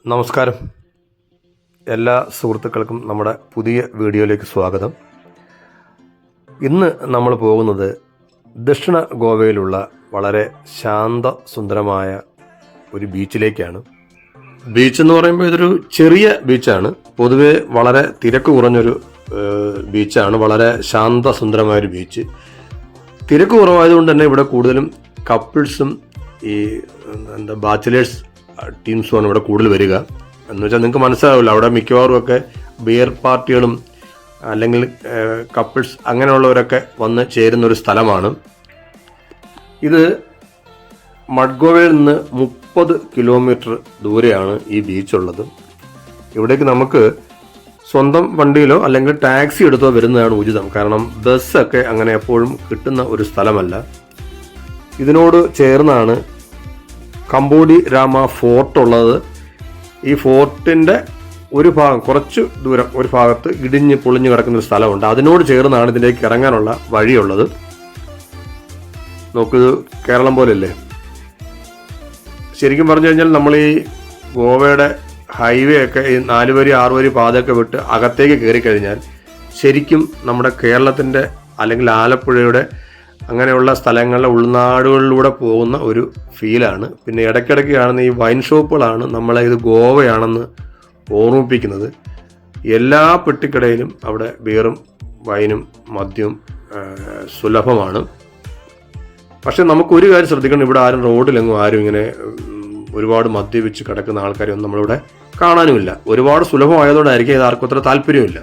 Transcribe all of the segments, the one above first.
നമസ്കാരം. എല്ലാ സുഹൃത്തുക്കൾക്കും നമ്മുടെ പുതിയ വീഡിയോയിലേക്ക് സ്വാഗതം. ഇന്ന് നമ്മൾ പോകുന്നത് ദക്ഷിണ ഗോവയിലുള്ള വളരെ ശാന്തസുന്ദരമായ ഒരു ബീച്ചിലേക്കാണ്. ബീച്ച് എന്ന് പറയുമ്പോൾ ഇതൊരു ചെറിയ ബീച്ചാണ്. പൊതുവെ വളരെ തിരക്ക് കുറഞ്ഞൊരു ബീച്ചാണ്. വളരെ ശാന്തസുന്ദരമായൊരു ബീച്ച്. തിരക്ക് കുറവായതുകൊണ്ട് തന്നെ ഇവിടെ കൂടുതലും കപ്പിൾസും ഈ ബാച്ചിലേഴ്സ് ടീംസുമാണ് ഇവിടെ കൂടുതൽ വരിക. എന്ന് വെച്ചാൽ നിങ്ങൾക്ക് മനസ്സിലാവില്ല, അവിടെ മിക്കവാറും ഒക്കെ ബിയർ പാർട്ടികളും അല്ലെങ്കിൽ കപ്പിൾസ് അങ്ങനെയുള്ളവരൊക്കെ വന്ന് ചേരുന്ന ഒരു സ്ഥലമാണ് ഇത്. മഡ്ഗോവയിൽ നിന്ന് 30 കിലോമീറ്റർ ദൂരെയാണ് ഈ ബീച്ചുള്ളത്. ഇവിടേക്ക് നമുക്ക് സ്വന്തം വണ്ടിയിലോ അല്ലെങ്കിൽ ടാക്സി എടുത്തോ വരുന്നതാണ് ഉചിതം. കാരണം ബസ്സൊക്കെ അങ്ങനെ എപ്പോഴും കിട്ടുന്ന ഒരു സ്ഥലമല്ല. ഇതിനോട് ചേർന്നാണ് കമ്പോഡി രാമ ഫോർട്ട് ഉള്ളത്. ഈ ഫോർട്ടിൻ്റെ ഒരു ഭാഗം, കുറച്ച് ദൂരം ഒരു ഭാഗത്ത് ഇടിഞ്ഞ് പൊളിഞ്ഞ് കിടക്കുന്ന ഒരു സ്ഥലമുണ്ട്. അതിനോട് ചേർന്നാണ് ഇതിലേക്ക് ഇറങ്ങാനുള്ള വഴിയുള്ളത്. നോക്കൂ, കേരളം പോലെയല്ലേ. ശരിക്കും പറഞ്ഞു കഴിഞ്ഞാൽ നമ്മൾ ഈ ഗോവയുടെ ഹൈവേ ഒക്കെ ഈ 4 വരി 6 വരി പാതയൊക്കെ വിട്ട് അകത്തേക്ക് കയറി കഴിഞ്ഞാൽ ശരിക്കും നമ്മുടെ കേരളത്തിൻ്റെ അല്ലെങ്കിൽ ആലപ്പുഴയുടെ അങ്ങനെയുള്ള സ്ഥലങ്ങളിലെ ഉൾനാടുകളിലൂടെ പോകുന്ന ഒരു ഫീലാണ്. പിന്നെ ഇടയ്ക്കിടയ്ക്ക് കാണുന്ന ഈ വൈൻ ഷോപ്പുകളാണ് നമ്മളെ ഇത് ഗോവയാണെന്ന് ഓർമ്മിപ്പിക്കുന്നത്. എല്ലാ പെട്ടിക്കടയിലും അവിടെ ബിയറും വൈനും മദ്യവും സുലഭമാണ്. പക്ഷെ നമുക്കൊരു കാര്യം ശ്രദ്ധിക്കണം, ഇവിടെ ആരും റോഡിലെങ്ങും ആരും ഇങ്ങനെ ഒരുപാട് മദ്യപിച്ച് കിടക്കുന്ന ആൾക്കാരൊന്നും നമ്മളിവിടെ കാണാനുമില്ല. ഒരുപാട് സുലഭമായതുകൊണ്ടായിരിക്കും ഇത് ആർക്കും അത്ര താല്പര്യമില്ല.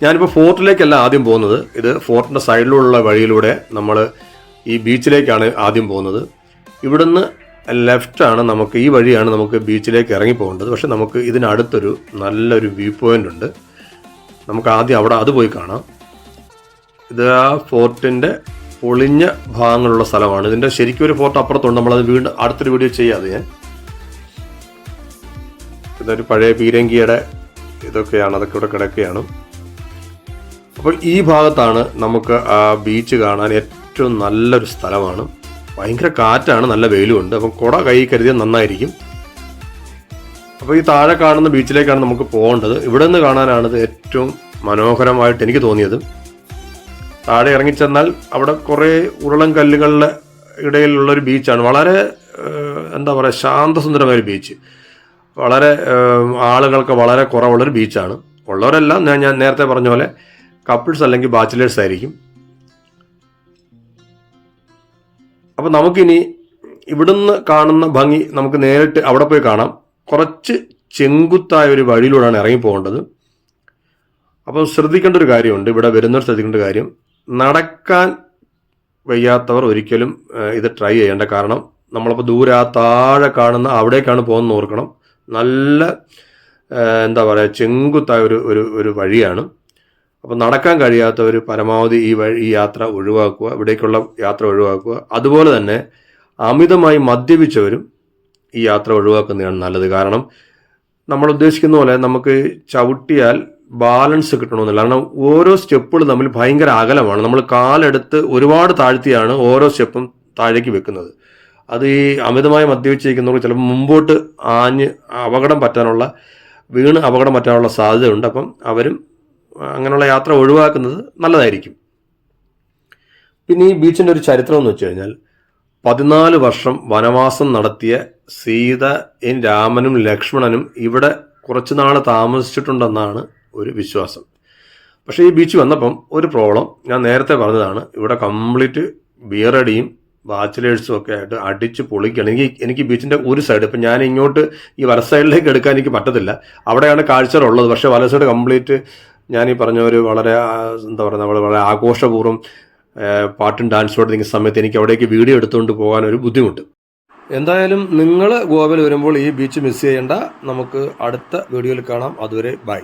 ഞാനിപ്പോൾ ഫോർട്ടിലേക്കല്ല ആദ്യം പോകുന്നത്. ഇത് ഫോർട്ടിൻ്റെ സൈഡിലുള്ള വഴിയിലൂടെ നമ്മൾ ഈ ബീച്ചിലേക്കാണ് ആദ്യം പോകുന്നത്. ഇവിടുന്ന് ലെഫ്റ്റാണ് നമുക്ക്, ഈ വഴിയാണ് നമുക്ക് ബീച്ചിലേക്ക് ഇറങ്ങി പോകേണ്ടത്. പക്ഷെ നമുക്ക് ഇതിനടുത്തൊരു നല്ലൊരു വ്യൂ പോയിൻ്റ് ഉണ്ട്. നമുക്ക് ആദ്യം അവിടെ അത് പോയി കാണാം. ഇത് ആ ഫോർട്ടിൻ്റെ പൊളിഞ്ഞ ഭാഗങ്ങളുള്ള സ്ഥലമാണ്. ഇതിൻ്റെ ശരിക്കും ഒരു ഫോർട്ട് അപ്പുറത്തുണ്ട്. നമ്മളത് വീണ്ടും അടുത്തൊരു വീഡിയോ ചെയ്യാതെ ഞാൻ. ഇതൊരു പഴയ പീരങ്കിയുടെ ഇതൊക്കെയാണ്, അതൊക്കെ ഇവിടെ കിടക്കുകയാണ്. അപ്പോൾ ഈ ഭാഗത്താണ് നമുക്ക് ആ ബീച്ച് കാണാൻ ഏറ്റവും നല്ലൊരു സ്ഥലമാണ്. ഭയങ്കര കാറ്റാണ്, നല്ല വെയിലുമുണ്ട്. അപ്പം കുട കൈ കരുതിയാൽ നന്നായിരിക്കും. അപ്പോൾ ഈ താഴെ കാണുന്ന ബീച്ചിലേക്കാണ് നമുക്ക് പോകേണ്ടത്. ഇവിടെ നിന്ന് കാണാനാണിത് ഏറ്റവും മനോഹരമായിട്ട് എനിക്ക് തോന്നിയത്. താഴെ ഇറങ്ങിച്ചെന്നാൽ അവിടെ കുറേ ഉരുളൻ കല്ലുകളുടെ ഇടയിലുള്ളൊരു ബീച്ചാണ്. വളരെ എന്താ പറയുക, ശാന്തസുന്ദരമായൊരു ബീച്ച്. വളരെ ആളുകൾക്ക് വളരെ കുറവുള്ളൊരു ബീച്ചാണ്. ഉള്ളവരെല്ലാം ഞാൻ നേരത്തെ പറഞ്ഞ പോലെ കപ്പിൾസ് അല്ലെങ്കിൽ ബാച്ചിലേഴ്സ് ആയിരിക്കും. അപ്പോൾ നമുക്കിനി ഇവിടുന്ന് കാണുന്ന ഭംഗി നമുക്ക് നേരിട്ട് അവിടെ പോയി കാണാം. കുറച്ച് ചെങ്കുത്തായ ഒരു വഴിയിലൂടെയാണ് ഇറങ്ങി പോകേണ്ടത്. അപ്പോൾ ശ്രദ്ധിക്കേണ്ട ഒരു കാര്യമുണ്ട്, ഇവിടെ വരുന്നവർ ശ്രദ്ധിക്കേണ്ട ഒരു കാര്യം, നടക്കാൻ വയ്യാത്തവർ ഒരിക്കലും ഇത് ട്രൈ ചെയ്യേണ്ട. കാരണം നമ്മളപ്പോൾ ദൂരെ ആ താഴെ കാണുന്ന അവിടേക്കാണ് പോകുന്നത് ഓർക്കണം. നല്ല എന്താ പറയുക, ചെങ്കുത്തായ ഒരു വഴിയാണ്. അപ്പോൾ നടക്കാൻ കഴിയാത്തവർ പരമാവധി ഈ യാത്ര ഒഴിവാക്കുക, ഇവിടേക്കുള്ള യാത്ര ഒഴിവാക്കുക. അതുപോലെ തന്നെ അമിതമായി മദ്യപിച്ചവരും ഈ യാത്ര ഒഴിവാക്കുന്നതാണ് നല്ലത്. കാരണം നമ്മൾ ഉദ്ദേശിക്കുന്ന പോലെ നമുക്ക് ചവിട്ടിയാൽ ബാലൻസ് കിട്ടണമെന്നില്ല. കാരണം ഓരോ സ്റ്റെപ്പുകൾ തമ്മിൽ ഭയങ്കര അകലമാണ്. നമ്മൾ കാലെടുത്ത് ഒരുപാട് താഴ്ത്തിയാണ് ഓരോ സ്റ്റെപ്പും താഴേക്ക് വെക്കുന്നത്. അത് ഈ അമിതമായി മദ്യപിച്ചിരിക്കുന്നവർക്ക് ചിലപ്പോൾ മുമ്പോട്ട് അപകടം പറ്റാനുള്ള സാധ്യതയുണ്ട്. അപ്പം അവരും അങ്ങനെയുള്ള യാത്ര ഒഴിവാക്കുന്നത് നല്ലതായിരിക്കും. പിന്നെ ഈ ബീച്ചിൻ്റെ ഒരു ചരിത്രം എന്ന് വെച്ച് കഴിഞ്ഞാൽ 14 വർഷം വനവാസം നടത്തിയ സീതയും രാമനും ലക്ഷ്മണനും ഇവിടെ കുറച്ച് നാൾ താമസിച്ചിട്ടുണ്ടെന്നാണ് ഒരു വിശ്വാസം. പക്ഷേ ഈ ബീച്ച് വന്നപ്പം ഒരു പ്രോബ്ലം, ഞാൻ നേരത്തെ പറഞ്ഞതാണ്, ഇവിടെ കംപ്ലീറ്റ് ബിയറടിയും ബാച്ചിലേഴ്സും ഒക്കെ ആയിട്ട് അടിച്ച് പൊളിക്കുകയാണ്. എനിക്ക് ബീച്ചിൻ്റെ ഒരു സൈഡ്, ഇപ്പം ഞാൻ ഇങ്ങോട്ട് ഈ വല സൈഡിലേക്ക് എടുക്കാൻ എനിക്ക് പറ്റത്തില്ല. അവിടെയാണ് കാഴ്ചകളുള്ളത്. പക്ഷേ വല സൈഡ് കംപ്ലീറ്റ് ഞാൻ ഈ പറഞ്ഞ ഒരു വളരെ എന്താ പറയുക, നമ്മൾ വളരെ ആഘോഷപൂർവ്വം പാട്ടും ഡാൻസോടെ നിൽക്കുന്ന സമയത്ത് എനിക്ക് അവിടേക്ക് വീഡിയോ എടുത്തുകൊണ്ട് പോകാൻ ഒരു ബുദ്ധിമുട്ട്. എന്തായാലും നിങ്ങൾ ഗോവയിൽ വരുമ്പോൾ ഈ ബീച്ച് മിസ് ചെയ്യേണ്ട. നമുക്ക് അടുത്ത വീഡിയോയിൽ കാണാം. അതുവരെ ബൈ.